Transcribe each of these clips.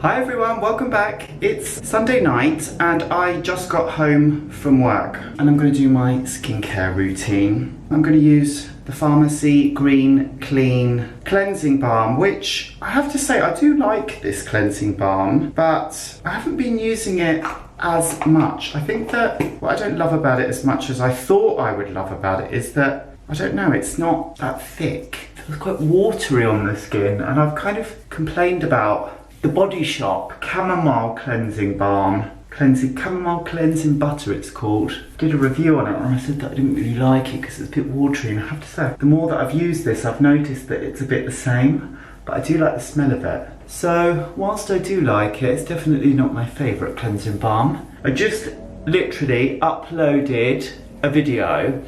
Hi everyone, welcome back. It's Sunday night and I just got home from work and I'm going to do my skincare routine. I'm going to use the Pharmacy Green Clean Cleansing Balm, which I have to say I do like this cleansing balm, but I haven't been using it as much. I think that what I don't love about it as much as I thought I would love about it is that, I don't know, it's not that thick. It's quite watery on the skin, and I've kind of complained about the Body Shop Chamomile Cleansing Balm. Chamomile Cleansing Butter it's called. Did a review on it and I said that I didn't really like it because it's a bit watery, and I have to say, the more that I've used this, I've noticed that it's a bit the same, but I do like the smell of it. So, whilst I do like it, it's definitely not my favourite cleansing balm. I just literally uploaded a video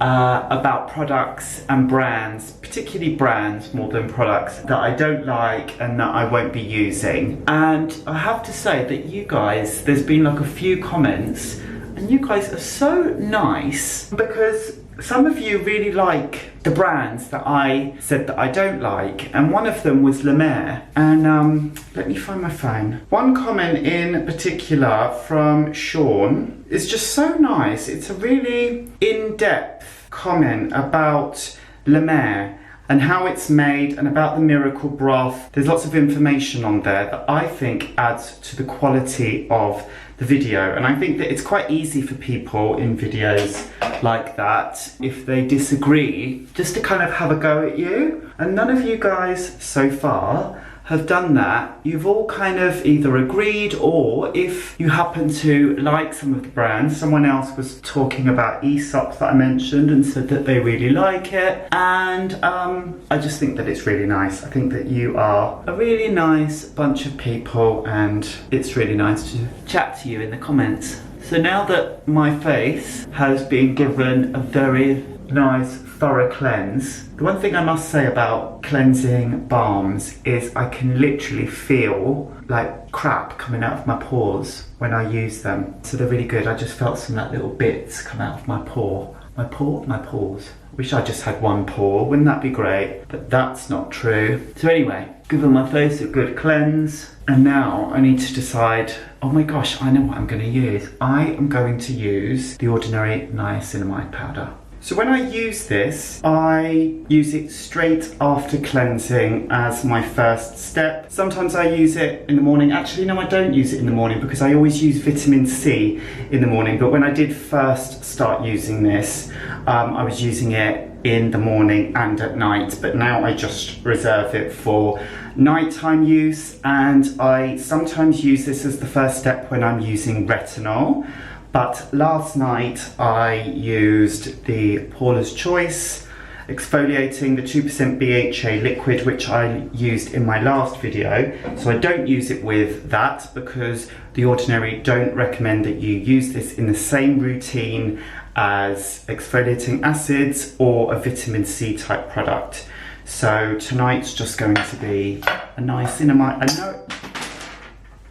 about products and brands, particularly brands more than products, that I don't like and that I won't be using. And I have to say that you guys, there's been like a few comments and you guys are so nice, because some of you really like the brands that I said that I don't like, and one of them was La Mer. And let me find my phone. One comment in particular from Sean is just so nice. It's a really in-depth comment about La Mer and how it's made and about the miracle broth. There's lots of information on there that I think adds to the quality of the video, and I think that it's quite easy for people in videos like that, if they disagree, just to kind of have a go at you. And none of you guys so far have done that. You've all kind of either agreed, or if you happen to like some of the brands, someone else was talking about Aesop that I mentioned and said that they really like it, and I just think that it's really nice. I think that you are a really nice bunch of people and it's really nice to chat to you in the comments. So now that my face has been given a very nice thorough cleanse, the one thing I must say about cleansing balms is I can literally feel like crap coming out of my pores when I use them. So they're really good. I just felt some like little bits come out of my pore. My pores. Wish I just had one pore, wouldn't that be great? But that's not true. So anyway, given my face a good cleanse, and now I need to decide, oh my gosh, I know what I'm going to use. I am going to use the ordinary niacinamide powder. So when I use this, I use it straight after cleansing as my first step. Sometimes I use it in the morning. Actually, no, I don't use it in the morning because I always use vitamin C in the morning. But when I did first start using this, I was using it in the morning and at night. But now I just reserve it for nighttime use. And I sometimes use this as the first step when I'm using retinol. But last night I used the Paula's Choice exfoliating, the 2% BHA liquid, which I used in my last video. So I don't use it with that because The Ordinary don't recommend that you use this in the same routine as exfoliating acids or a vitamin C type product. So tonight's just going to be a niacinamide,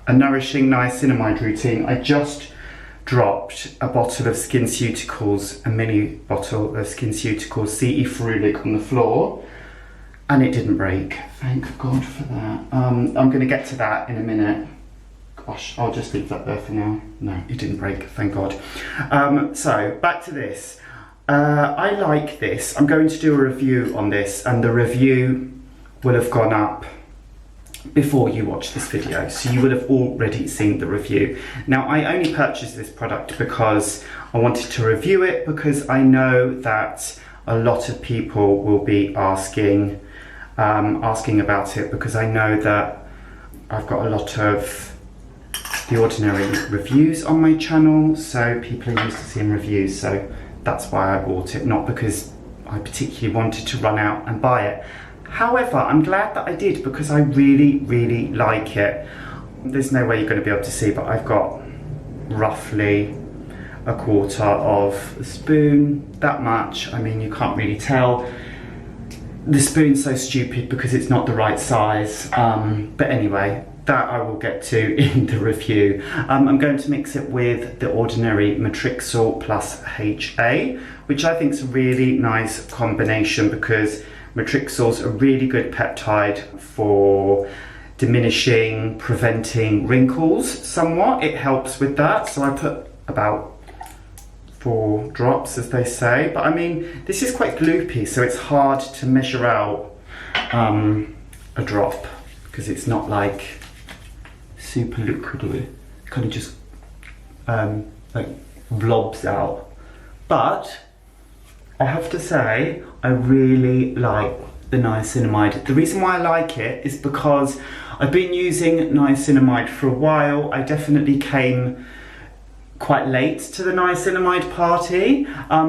a nourishing niacinamide routine. I just dropped a bottle of Skinceuticals, a mini bottle of Skinceuticals C E Ferulic on the floor, and it didn't break. Thank God for that. I'm going to get to that in a minute. Gosh, I'll just leave that there for now. No, it didn't break, thank God. So, back to this. I like this. I'm going to do a review on this, and the review will have gone up before you watch this video, so you would have already seen the review. Now, I only purchased this product because I wanted to review it, because I know that a lot of people will be asking about it, because I know that I've got a lot of The Ordinary reviews on my channel, so people are used to seeing reviews, so that's why I bought it, not because I particularly wanted to run out and buy it. However, I'm glad that I did, because I really, really like it. There's no way you're going to be able to see, but I've got roughly a quarter of a spoon, that much. I mean, you can't really tell. The spoon's so stupid because it's not the right size. But anyway, that I will get to in the review. I'm going to mix it with The Ordinary Matrixyl plus HA, which I think is a really nice combination, because matrixyl's a really good peptide for diminishing, preventing wrinkles somewhat. It helps with that. So I put about 4 drops, as they say. But I mean, this is quite gloopy, so it's hard to measure out a drop because it's not like super liquidy. It kind of just like blobs out. But I have to say, I really like the niacinamide. The reason why I like it is because I've been using niacinamide for a while. I definitely came quite late to the niacinamide party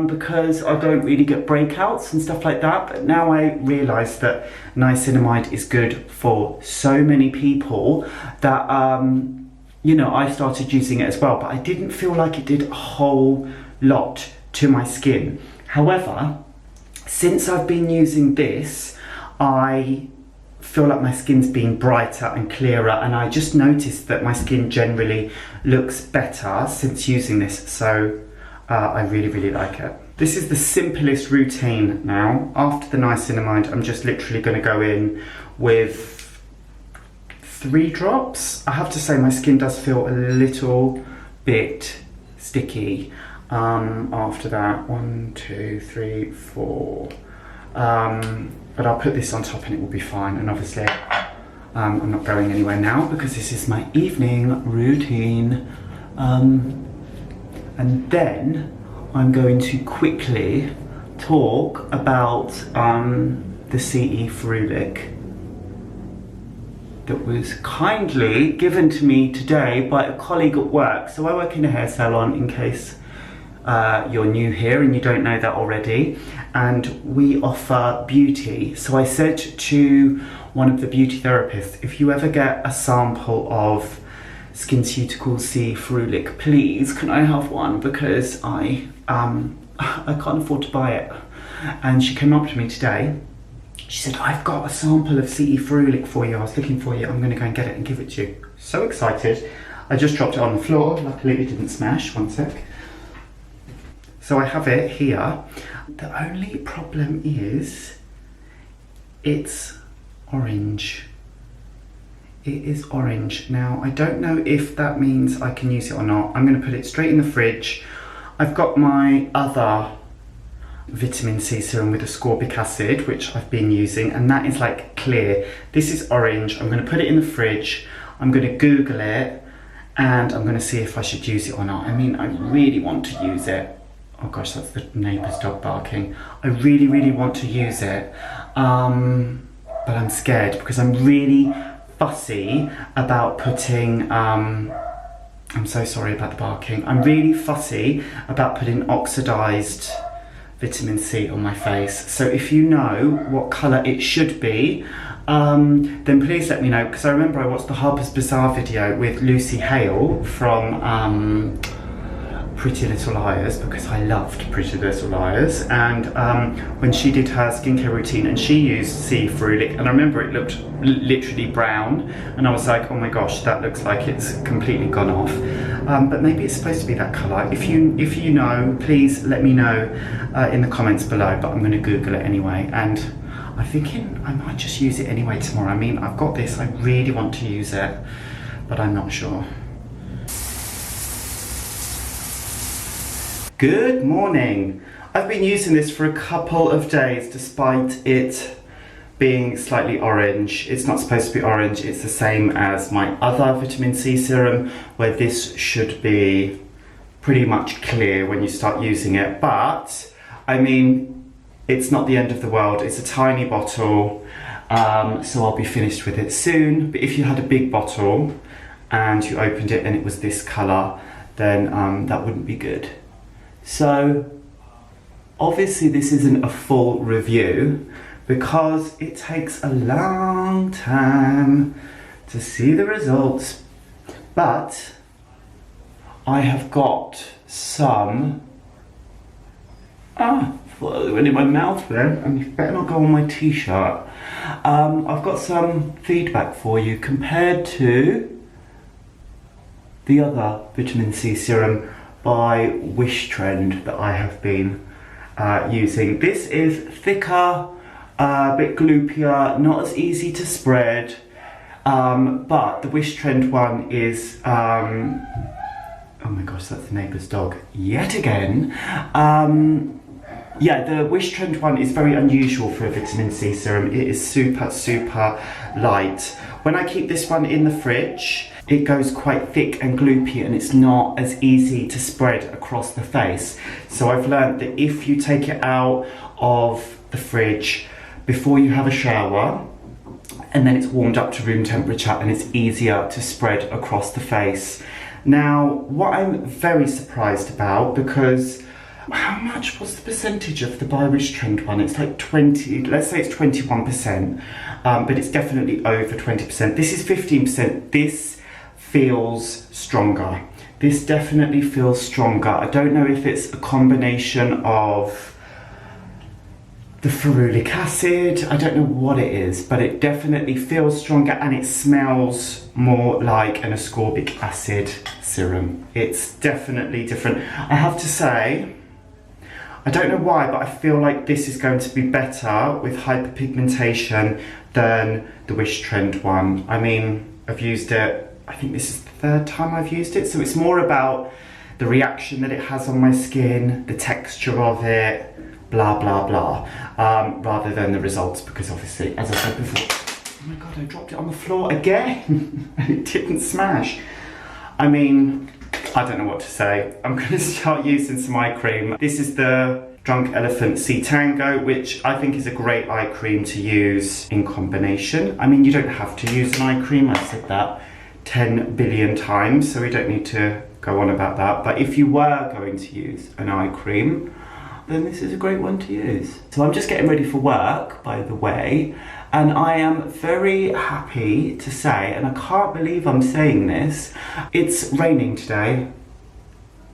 because I don't really get breakouts and stuff like that, but now I realise that niacinamide is good for so many people that you know, I started using it as well, but I didn't feel like it did a whole lot to my skin. However, since I've been using this, I feel like my skin's been brighter and clearer, and I just noticed that my skin generally looks better since using this, so I really like it. This is the simplest routine now. After the niacinamide, I'm just literally going to go in with 3 drops. I have to say my skin does feel a little bit sticky after that. 1, 2, 3, 4. But I'll put this on top and it will be fine. And obviously I'm not going anywhere now because this is my evening routine. And then I'm going to quickly talk about the C E Ferulic that was kindly given to me today by a colleague at work. So I work in a hair salon, in case you're new here and you don't know that already, and we offer beauty. So I said to one of the beauty therapists, if you ever get a sample of Skinceuticals C E Ferulic, please can I have one, because I can't afford to buy it. And she came up to me today, she said, I've got a sample of C E Ferulic for you, I was looking for you, I'm going to go and get it and give it to you. So excited. I just dropped it on the floor, luckily it didn't smash. One sec. So I have it here. The only problem is it's orange. It is orange. Now, I don't know if that means I can use it or not. I'm going to put it straight in the fridge. I've got my other vitamin C serum with ascorbic acid, which I've been using, and that is like clear. This is orange. I'm going to put it in the fridge. I'm going to Google it, and I'm going to see if I should use it or not. I mean, I really want to use it. Oh gosh, that's the neighbour's dog barking. I really want to use it, but I'm scared because I'm really fussy about putting, I'm so sorry about the barking. I'm really fussy about putting oxidised vitamin C on my face. So if you know what colour it should be, then please let me know, because I remember I watched the Harper's Bazaar video with Lucy Hale from Pretty Little Liars, because I loved Pretty Little Liars, and when she did her skincare routine and she used C E Ferulic, and I remember it looked literally brown, and I was like, oh my gosh, that looks like it's completely gone off. But maybe it's supposed to be that colour. If you know, please let me know in the comments below, but I'm going to Google it anyway, and I'm thinking I might just use it anyway tomorrow. I mean, I've got this, I really want to use it, but I'm not sure. Good morning. I've been using this for a couple of days despite it being slightly orange. It's not supposed to be orange, it's the same as my other vitamin C serum, where this should be pretty much clear when you start using it. But, I mean, it's not the end of the world. It's a tiny bottle, so I'll be finished with it soon. But if you had a big bottle and you opened it and it was this colour, then that wouldn't be good. So, obviously this isn't a full review because it takes a long time to see the results, but I have got some, it went in my mouth there, and it better not go on my t-shirt. I've got some feedback for you compared to the other vitamin C serum by Wish Trend that I have been using. This is thicker, a bit gloopier, not as easy to spread, But the Wish Trend one is, oh my gosh, that's the neighbour's dog yet again. Yeah, the Wish Trend one is very unusual for a vitamin C serum. It is super, super light. When I keep this one in the fridge, it goes quite thick and gloopy and it's not as easy to spread across the face. So I've learned that if you take it out of the fridge before you have a shower, and then it's warmed up to room temperature and it's easier to spread across the face. Now, what I'm very surprised about, because how much was the percentage of the By Wish Trend one? It's like 20, let's say it's 21%, but it's definitely over 20%. This is 15%. This feels stronger. This definitely feels stronger. I don't know if it's a combination of the ferulic acid, I don't know what it is, but it definitely feels stronger and it smells more like an ascorbic acid serum. It's definitely different. I have to say, I don't know why, but I feel like this is going to be better with hyperpigmentation than the Wish Trend one. I mean, I've used it, I think this is the third time I've used it, so it's more about the reaction that it has on my skin, the texture of it, blah blah blah, rather than the results, because obviously, as I said before, oh my god, I dropped it on the floor again and it didn't smash. I mean, I don't know what to say. I'm going to start using some eye cream. This is the Drunk Elephant C Tango, which I think is a great eye cream to use in combination. I mean, you don't have to use an eye cream, I've said that 10 billion times, so we don't need to go on about that. But if you were going to use an eye cream, then this is a great one to use. So I'm just getting ready for work, by the way, and I am very happy to say, and I can't believe I'm saying this, it's raining today,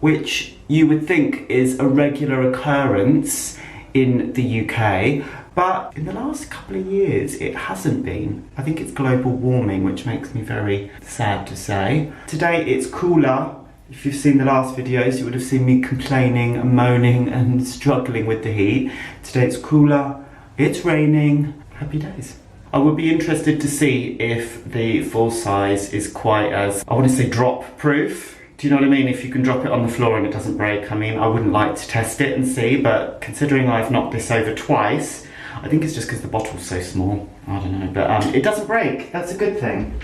which you would think is a regular occurrence in the UK, but in the last couple of years it hasn't been. I think it's global warming, which makes me very sad to say. Today it's cooler. If you've seen the last videos, you would have seen me complaining and moaning and struggling with the heat. Today it's cooler, it's raining, happy days. I would be interested to see if the full size is quite as, I want to say, drop proof. Do you know what I mean? If you can drop it on the floor and it doesn't break. I mean, I wouldn't like to test it and see, but considering I've knocked this over twice, I think it's just because the bottle's so small. I don't know, but it doesn't break. That's a good thing.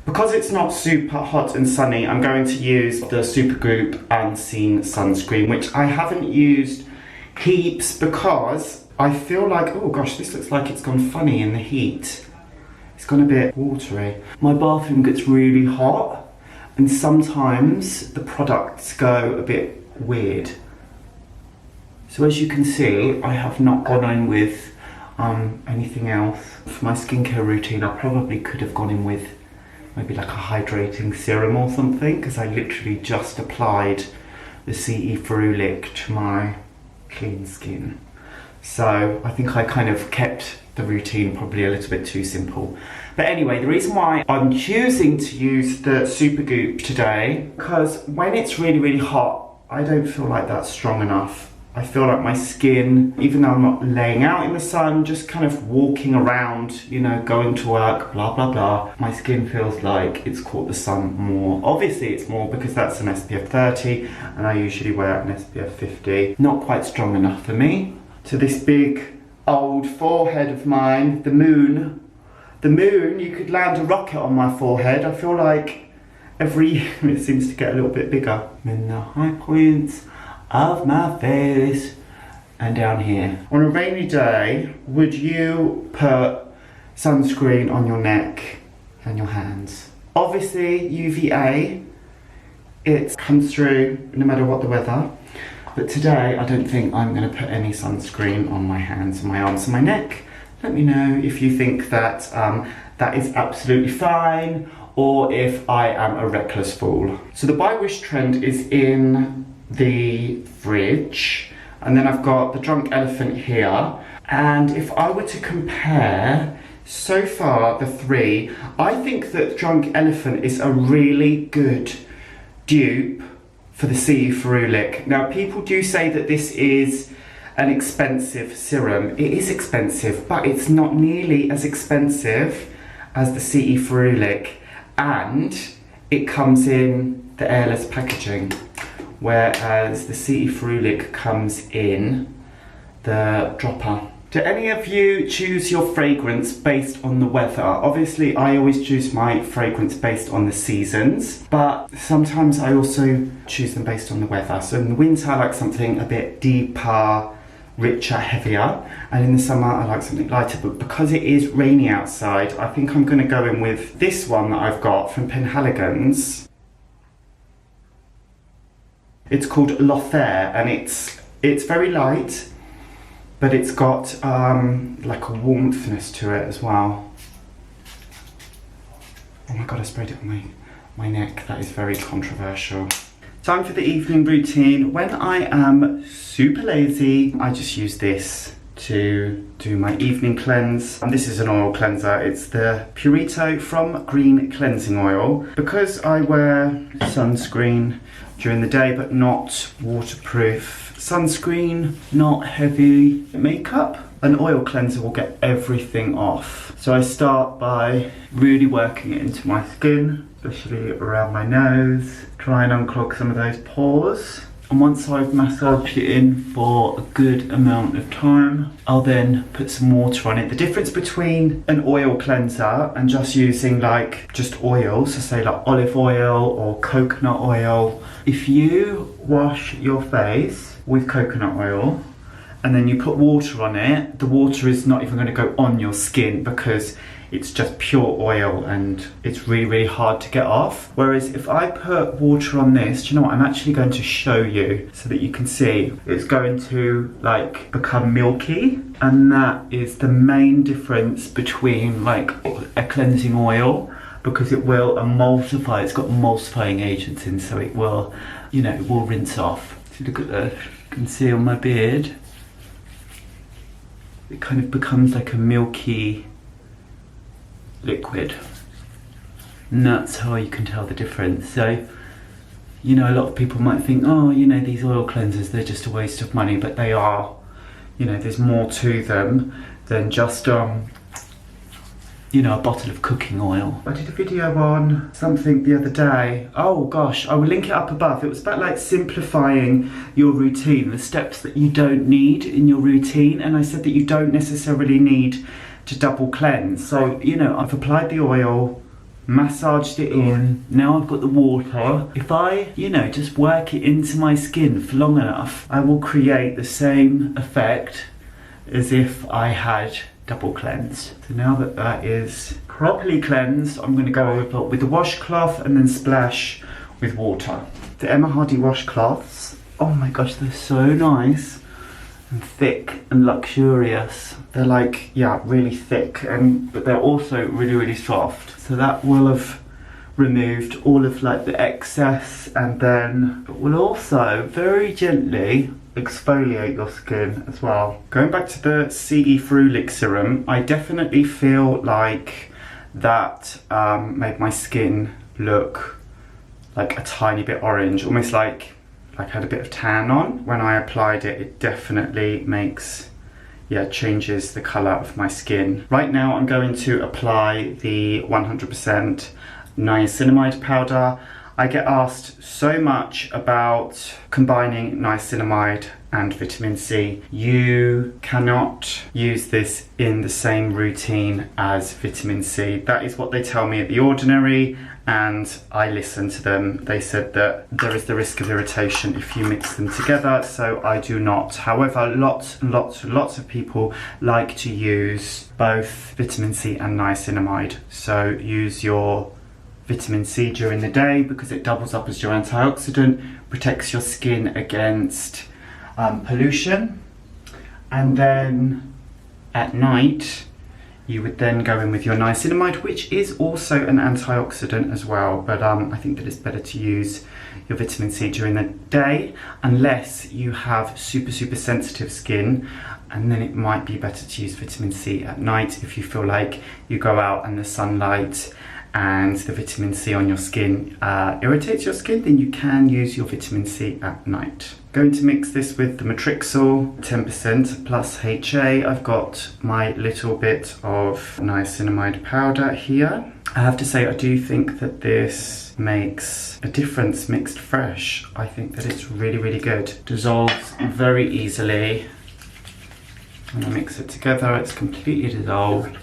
Because it's not super hot and sunny, I'm going to use the Supergoop Unseen Sunscreen, which I haven't used heaps because I feel like, oh gosh, this looks like it's gone funny in the heat. It's gone a bit watery. My bathroom gets really hot and sometimes the products go a bit weird. So as you can see, I have not gone in with anything else. For my skincare routine, I probably could have gone in with maybe like a hydrating serum or something, because I literally just applied the C E Ferulic to my clean skin. So I think I kind of kept the routine probably a little bit too simple. But anyway, the reason why I'm choosing to use the Supergoop today, because when it's really, really hot, I don't feel like that's strong enough. I feel like my skin, even though I'm not laying out in the sun, just kind of walking around, you know, going to work, blah, blah, blah, my skin feels like it's caught the sun more. Obviously it's more because that's an SPF 30 and I usually wear an SPF 50. Not quite strong enough for me. So this big old forehead of mine, the moon, you could land a rocket on my forehead. I feel like every year it seems to get a little bit bigger. In the high points of my face and down here. On a rainy day, would you put sunscreen on your neck and your hands? Obviously UVA, it comes through no matter what the weather, but today I don't think I'm going to put any sunscreen on my hands, my arms and my neck. Let me know if you think that that is absolutely fine, or if I am a reckless fool. So the By Wish Trend is in the fridge, and then I've got the Drunk Elephant here, and if I were to compare so far the three, I think that Drunk Elephant is a really good dupe for the C E Ferulic. Now people do say that this is an expensive serum. It is expensive, but it's not nearly as expensive as the C E Ferulic, and it comes in the airless packaging, whereas the C E Ferulic comes in the dropper. Do any of you choose your fragrance based on the weather? Obviously, I always choose my fragrance based on the seasons, but sometimes I also choose them based on the weather. So in the winter, I like something a bit deeper, richer, heavier, and in the summer, I like something lighter. But because it is rainy outside, I think I'm going to go in with this one that I've got from Penhaligon's. It's called Lothair, and it's very light, but it's got like a warmthness to it as well. Oh my god, I sprayed it on my neck. That is very controversial. Time for the evening routine. When I am super lazy, I just use this to do my evening cleanse. And this is an oil cleanser. It's the Purito from Green Cleansing Oil. Because I wear sunscreen during the day, but not waterproof sunscreen, not heavy makeup, an oil cleanser will get everything off. So I start by really working it into my skin, especially around my nose, try and unclog some of those pores. And once I've massaged it in for a good amount of time, I'll then put some water on it. The difference between an oil cleanser and just using like just oil, so say like olive oil or coconut oil, if you wash your face with coconut oil and then you put water on it, the water is not even going to go on your skin because it's just pure oil and it's really, really hard to get off. Whereas if I put water on this, do you know what, I'm actually going to show you so that you can see. It's going to like become milky, and that is the main difference between like a cleansing oil, because it will emulsify. It's got emulsifying agents in, so it will, you know, it will rinse off. So look at that, you can see on my beard, it kind of becomes like a milky liquid, and that's how you can tell the difference. So, you know, a lot of people might think, oh, you know, these oil cleansers, they're just a waste of money, but they are. You know, there's more to them than just you know, a bottle of cooking oil. I did a video on something the other day. Oh gosh, I will link it up above. It was about like simplifying your routine, the steps that you don't need in your routine, and I said that you don't necessarily need to double cleanse. So, you know, I've applied the oil, massaged it in, now I've got the water. If I, you know, just work it into my skin for long enough, I will create the same effect as if I had double cleansed. So now that that is properly cleansed, I'm going to go over with the washcloth and then splash with water. The Emma Hardy washcloths, oh my gosh, they're so nice and thick and luxurious. They're like, yeah, really thick, but they're also really, really soft. So that will have removed all of like the excess, and then it will also very gently exfoliate your skin as well. Going back to the C E Ferulic serum, I definitely feel like that made my skin look like a tiny bit orange, almost like I had a bit of tan on. When I applied it, it definitely makes, yeah, changes the colour of my skin. Right now I'm going to apply the 100% niacinamide powder. I get asked so much about combining niacinamide and vitamin C. You cannot use this in the same routine as vitamin C. That is what they tell me at The Ordinary, and I listened to them. They said that there is the risk of irritation if you mix them together, so I do not. However, lots of people like to use both vitamin C and niacinamide. So use your vitamin C during the day because it doubles up as your antioxidant, protects your skin against pollution, and then at night you would then go in with your niacinamide, which is also an antioxidant as well, but I think that it's better to use your vitamin C during the day unless you have super sensitive skin, and then it might be better to use vitamin C at night if you feel like you go out and the sunlight and the vitamin C on your skin irritates your skin, then you can use your vitamin C at night. Going to mix this with the Matrixyl 10% plus HA. I've got my little bit of niacinamide powder here. I have to say, I do think that this makes a difference mixed fresh. I think that it's really, really good. Dissolves very easily. When I mix it together, it's completely dissolved.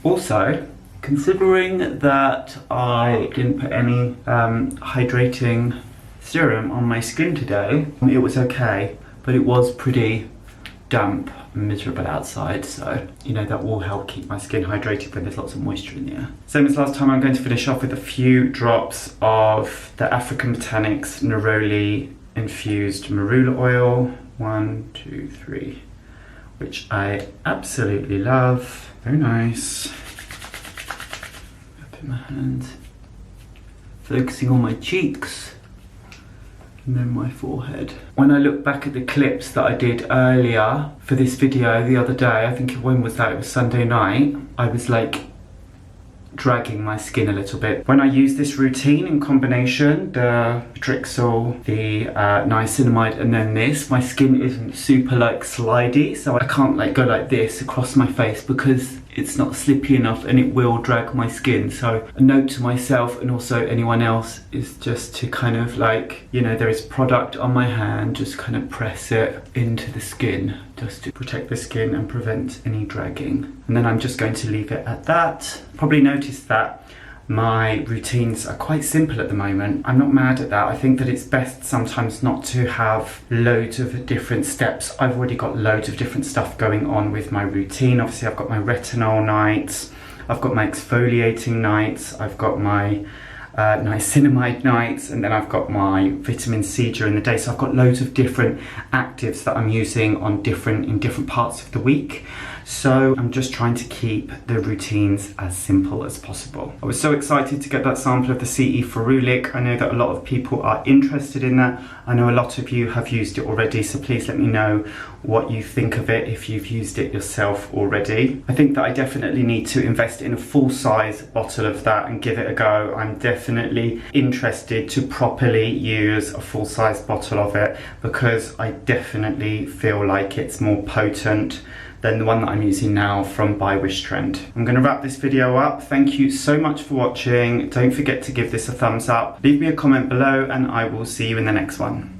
Also, considering that I didn't put any hydrating serum on my skin today, it was okay, but it was pretty damp and miserable outside, so you know that will help keep my skin hydrated when there's lots of moisture in the air. Same as last time, I'm going to finish off with a few drops of the African Botanics Neroli infused marula oil. 1, 2, 3, which I absolutely love. Very nice. Up in my hand, focusing on my cheeks and then my forehead. When I look back at the clips that I did earlier for this video the other day, I think when was that? It was Sunday night. I was like dragging my skin a little bit. When I use this routine in combination, the Matrixyl, the niacinamide, and then this, my skin isn't super like slidey, so I can't like go like this across my face because it's not slippy enough and it will drag my skin. So a note to myself and also anyone else is just to kind of like, you know, there is product on my hand, just kind of press it into the skin just to protect the skin and prevent any dragging. And then I'm just going to leave it at that. Probably noticed that my routines are quite simple at the moment. I'm not mad at that. I think that it's best sometimes not to have loads of different steps. I've already got loads of different stuff going on with my routine. Obviously I've got my retinol nights, I've got my exfoliating nights, I've got my niacinamide nights, and then I've got my vitamin C during the day. So I've got loads of different actives that I'm using on in different parts of the week. So I'm just trying to keep the routines as simple as possible. I was so excited to get that sample of the C E Ferulic. I know that a lot of people are interested in that. I know a lot of you have used it already, so please let me know what you think of it if you've used it yourself already. I think that I definitely need to invest in a full-size bottle of that and give it a go. I'm definitely interested to properly use a full-size bottle of it because I definitely feel like it's more potent than the one that I'm using now from By Wish Trend. I'm gonna wrap this video up. Thank you so much for watching. Don't forget to give this a thumbs up. Leave me a comment below and I will see you in the next one.